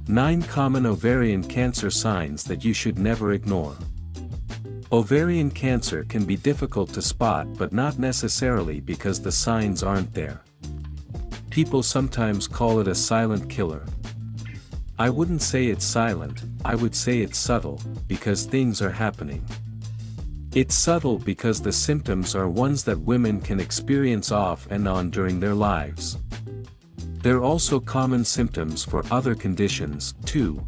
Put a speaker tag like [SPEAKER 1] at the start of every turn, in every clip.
[SPEAKER 1] 9 Common ovarian cancer signs that you should never ignore. Ovarian cancer can be difficult to spot, but not necessarily because the signs aren't there. People sometimes call it a silent killer. I wouldn't say it's silent, I would say it's subtle, because things are happening. It's subtle because the symptoms are ones that women can experience off and on during their lives. They're also common symptoms for other conditions, too.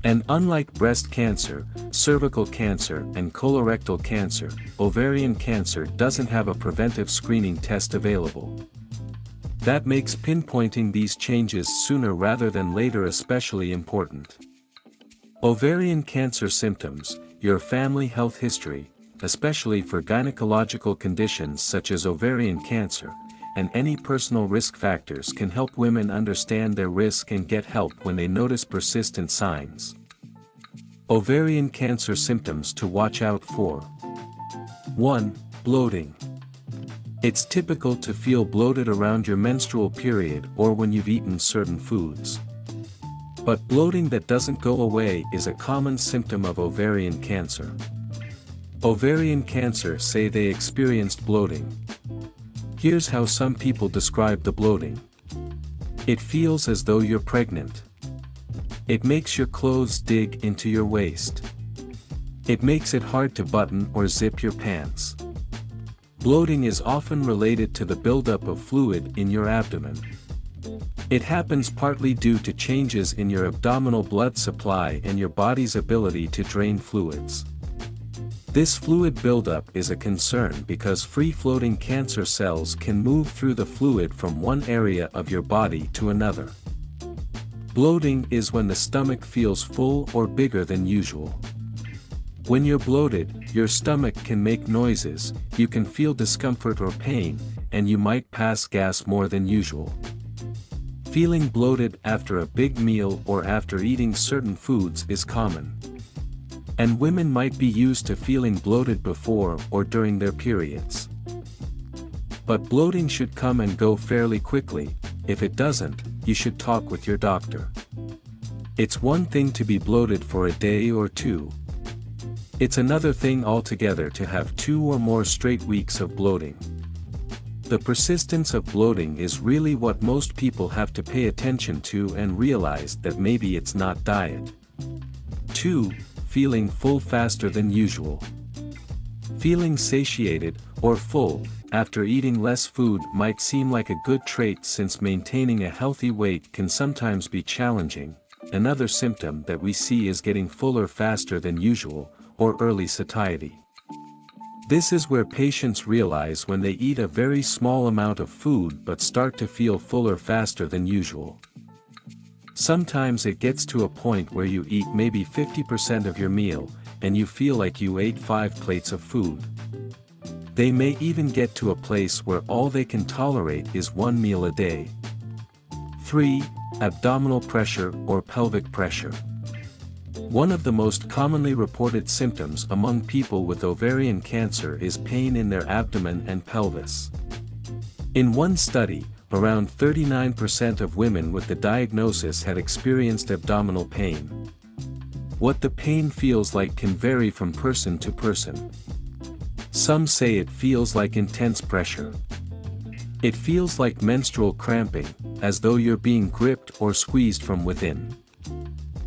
[SPEAKER 1] And unlike breast cancer, cervical cancer, and colorectal cancer, ovarian cancer doesn't have a preventive screening test available. That makes pinpointing these changes sooner rather than later especially important. Ovarian cancer symptoms, your family health history, especially for gynecological conditions such as ovarian cancer, and any personal risk factors can help women understand their risk and get help when they notice persistent signs. Ovarian cancer symptoms to watch out for. 1. Bloating. It's typical to feel bloated around your menstrual period or when you've eaten certain foods. But bloating that doesn't go away is a common symptom of ovarian cancer. Ovarian cancer say they experienced bloating. Here's how some people describe the bloating. It feels as though you're pregnant. It makes your clothes dig into your waist. It makes it hard to button or zip your pants. Bloating is often related to the buildup of fluid in your abdomen. It happens partly due to changes in your abdominal blood supply and your body's ability to drain fluids. This fluid buildup is a concern because free-floating cancer cells can move through the fluid from one area of your body to another. Bloating is when the stomach feels full or bigger than usual. When you're bloated, your stomach can make noises, you can feel discomfort or pain, and you might pass gas more than usual. Feeling bloated after a big meal or after eating certain foods is common. And women might be used to feeling bloated before or during their periods. But bloating should come and go fairly quickly. If it doesn't, you should talk with your doctor. It's one thing to be bloated for a day or two. It's another thing altogether to have 2 or more straight weeks of bloating. The persistence of bloating is really what most people have to pay attention to and realize that maybe it's not diet. 2. Feeling full faster than usual. Feeling satiated, or full, after eating less food might seem like a good trait since maintaining a healthy weight can sometimes be challenging. Another symptom that we see is getting fuller faster than usual, or early satiety. This is where patients realize when they eat a very small amount of food but start to feel fuller faster than usual. Sometimes it gets to a point where you eat maybe 50% of your meal, and you feel like you ate 5 plates of food. They may even get to a place where all they can tolerate is 1 meal a day. 3. Abdominal pressure or pelvic pressure. One of the most commonly reported symptoms among people with ovarian cancer is pain in their abdomen and pelvis. In one study, around 39% of women with the diagnosis had experienced abdominal pain. What the pain feels like can vary from person to person. Some say it feels like intense pressure. It feels like menstrual cramping, as though you're being gripped or squeezed from within.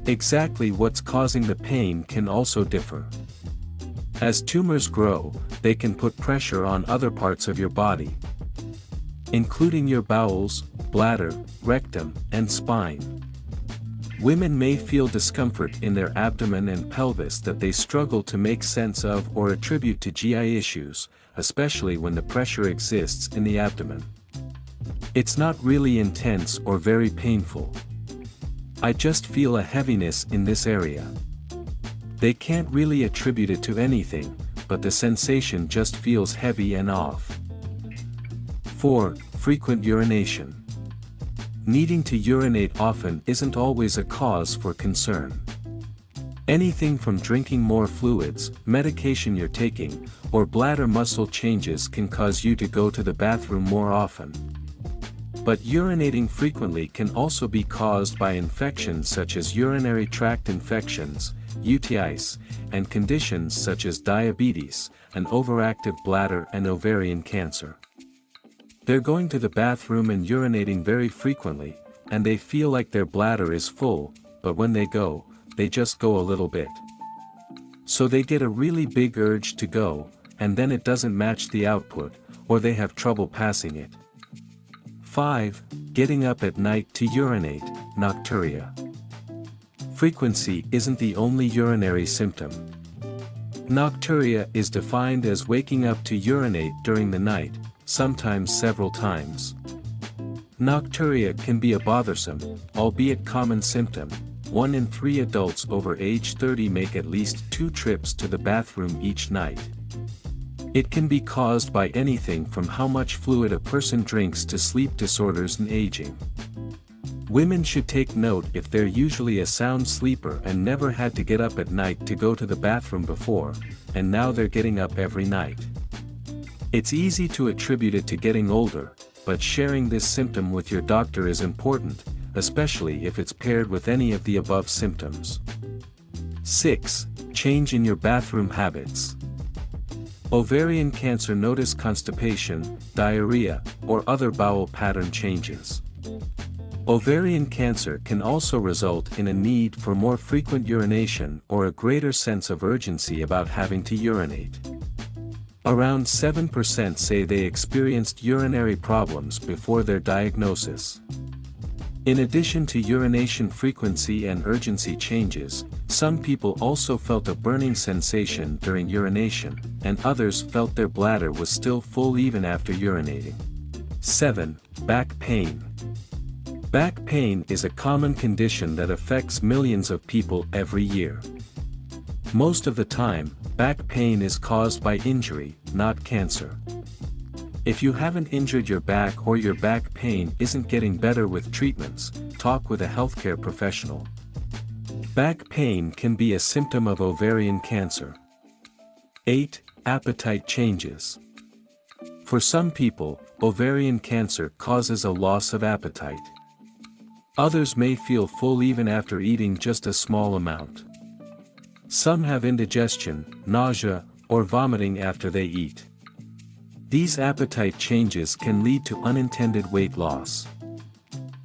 [SPEAKER 1] Exactly what's causing the pain can also differ. As tumors grow, they can put pressure on other parts of your body, including your bowels, bladder, rectum, and spine. Women may feel discomfort in their abdomen and pelvis that they struggle to make sense of or attribute to GI issues, especially when the pressure exists in the abdomen. It's not really intense or very painful. I just feel a heaviness in this area. They can't really attribute it to anything, but the sensation just feels heavy and off. 4. Frequent urination. Needing to urinate often isn't always a cause for concern. Anything from drinking more fluids, medication you're taking, or bladder muscle changes can cause you to go to the bathroom more often. But urinating frequently can also be caused by infections such as urinary tract infections, UTIs, and conditions such as diabetes, an overactive bladder and ovarian cancer. They're going to the bathroom and urinating very frequently, and they feel like their bladder is full, but when they go, they just go a little bit. So they get a really big urge to go, and then it doesn't match the output, or they have trouble passing it. 5. Getting up at night to urinate, nocturia. Frequency isn't the only urinary symptom. Nocturia is defined as waking up to urinate during the night, sometimes several times. Nocturia can be a bothersome, albeit common symptom. 1 in 3 adults over age 30 make at least 2 trips to the bathroom each night. It can be caused by anything from how much fluid a person drinks to sleep disorders and aging. Women should take note if they're usually a sound sleeper and never had to get up at night to go to the bathroom before, and now they're getting up every night. It's easy to attribute it to getting older, but sharing this symptom with your doctor is important, especially if it's paired with any of the above symptoms. 6. Change in your bathroom habits. Ovarian cancer. Notice constipation, diarrhea, or other bowel pattern changes. Ovarian cancer can also result in a need for more frequent urination or a greater sense of urgency about having to urinate. Around 7% say they experienced urinary problems before their diagnosis. In addition to urination frequency and urgency changes, some people also felt a burning sensation during urination, and others felt their bladder was still full even after urinating. 7. Back pain. Back pain is a common condition that affects millions of people every year. Most of the time, back pain is caused by injury, not cancer. If you haven't injured your back or your back pain isn't getting better with treatments, talk with a healthcare professional. Back pain can be a symptom of ovarian cancer. 8. Appetite changes. For some people, ovarian cancer causes a loss of appetite. Others may feel full even after eating just a small amount. Some have indigestion, nausea, or vomiting after they eat. These appetite changes can lead to unintended weight loss.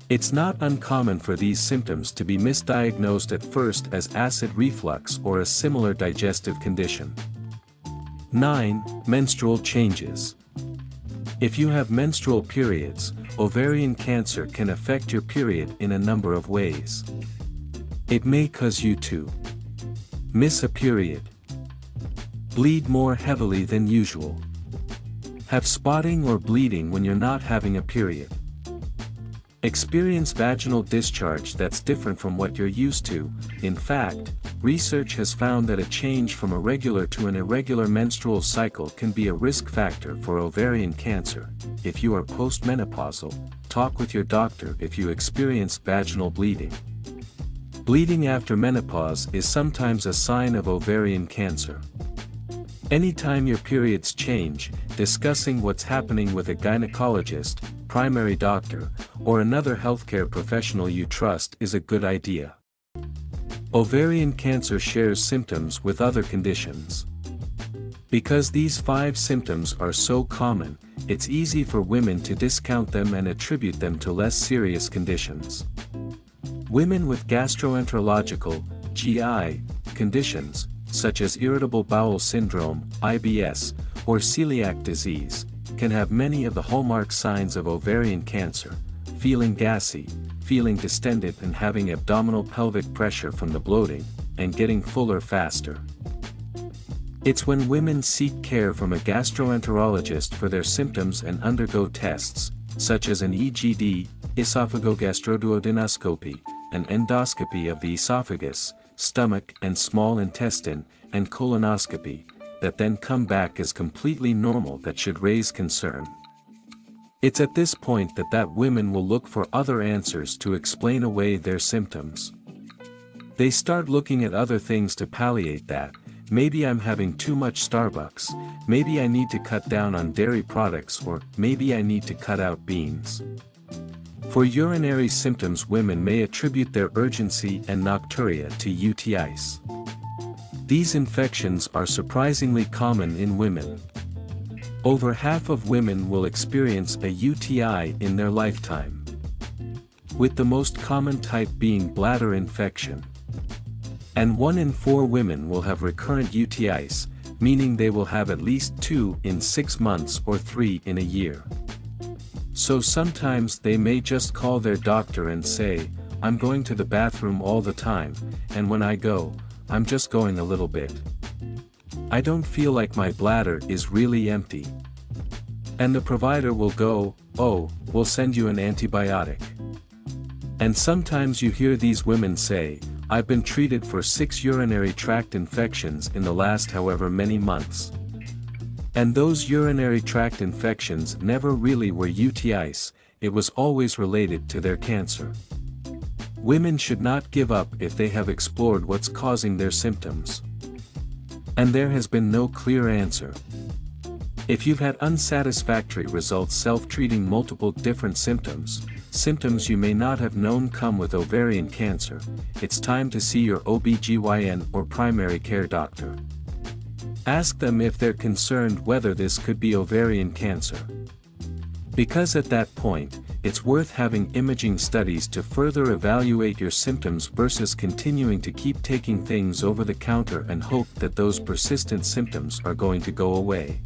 [SPEAKER 1] It's not uncommon for these symptoms to be misdiagnosed at first as acid reflux or a similar digestive condition. 9. Menstrual changes. If you have menstrual periods, ovarian cancer can affect your period in a number of ways. It may cause you to miss a period, bleed more heavily than usual, have spotting or bleeding when you're not having a period, experience vaginal discharge that's different from what you're used to. In fact, research has found that a change from a regular to an irregular menstrual cycle can be a risk factor for ovarian cancer. If you are postmenopausal, talk with your doctor if you experience vaginal bleeding. Bleeding after menopause is sometimes a sign of ovarian cancer. Anytime your periods change, discussing what's happening with a gynecologist, primary doctor, or another healthcare professional you trust is a good idea. Ovarian cancer shares symptoms with other conditions. Because these 5 symptoms are so common, it's easy for women to discount them and attribute them to less serious conditions. Women with gastroenterological, GI, conditions, such as irritable bowel syndrome, IBS, or celiac disease, can have many of the hallmark signs of ovarian cancer: feeling gassy, feeling distended and having abdominal pelvic pressure from the bloating, and getting fuller faster. It's when women seek care from a gastroenterologist for their symptoms and undergo tests, such as an EGD, esophagogastroduodenoscopy, an endoscopy of the esophagus, stomach and small intestine, and colonoscopy, that then come back as completely normal that should raise concern. It's at this point that women will look for other answers to explain away their symptoms. They start looking at other things to palliate that. Maybe I'm having too much Starbucks, maybe I need to cut down on dairy products, or maybe I need to cut out beans. For urinary symptoms, women may attribute their urgency and nocturia to UTIs. These infections are surprisingly common in women. Over half of women will experience a UTI in their lifetime, with the most common type being bladder infection. And 1 in 4 women will have recurrent UTIs, meaning they will have at least 2 in 6 months or 3 in a year. So sometimes they may just call their doctor and say, "I'm going to the bathroom all the time, and when I go, I'm just going a little bit. I don't feel like my bladder is really empty." And the provider will go, "Oh, we'll send you an antibiotic." And sometimes you hear these women say, "I've been treated for 6 urinary tract infections in the last however many months. And those urinary tract infections never really were UTIs, it was always related to their cancer." Women should not give up if they have explored what's causing their symptoms. And there has been no clear answer. If you've had unsatisfactory results self-treating multiple different symptoms you may not have known come with ovarian cancer, it's time to see your OB/GYN or primary care doctor. Ask them if they're concerned whether this could be ovarian cancer. Because at that point, it's worth having imaging studies to further evaluate your symptoms versus continuing to keep taking things over the counter and hope that those persistent symptoms are going to go away.